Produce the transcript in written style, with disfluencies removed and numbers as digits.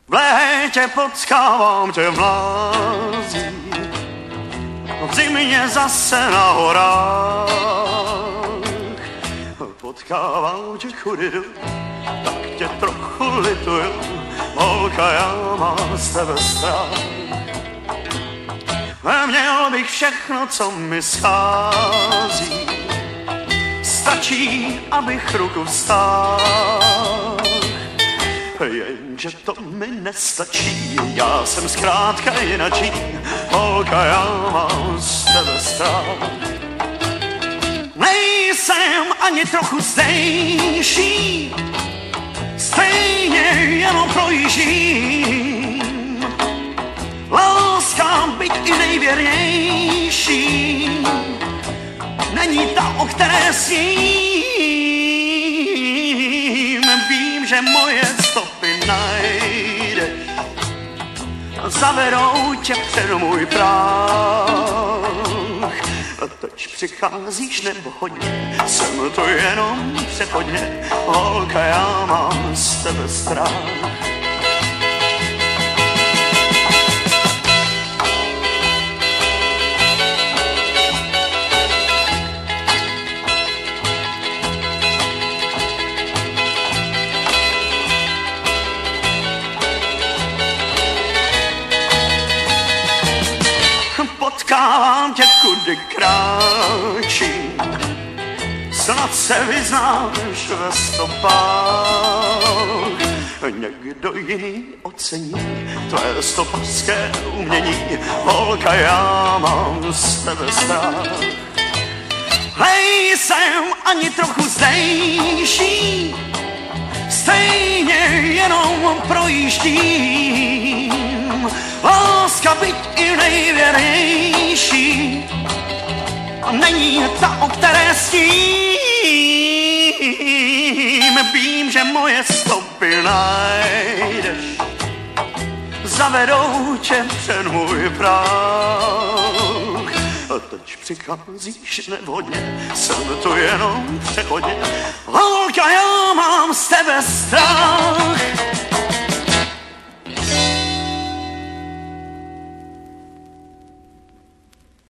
V létě potkávám tě v mlází, v zimě zase na horách. Potkávám tě chudidu, tak tě trochu lituju, holka, já mám z tebe strach. Měl bych všechno, co mi schází, stačí, abych ruku vstál. Jenže to mi nestačí, já jsem zkrátka jinačí, holka, já mám z tebe strach. Nejsem ani trochu zdejší, stejně jenom projíždím. Láska, byť i nejvěrnější, není ta, o které sním. Vím, že moje stopy najdeš, zavedou tě před můj práh. A teď přicházíš nevhodně, jsem to jenom přechodně, holka, já mám z tebe strach. Potkávám tě, kudy kráčím, snad se vyznáš ve stopách. Někdo jiný ocení tvé stopařské umění, holka, já mám z tebe strach. Nejsem ani trochu zdejší, stejně jenom projíždím. Láska, byť i nejvěrnější, není ta, o které sním. Vím, že moje stopy najdeš, zavedou tě před můj práh. A teď přicházíš nevhodně, jsem tu jenom přechodně, holka, já mám z tebe strach.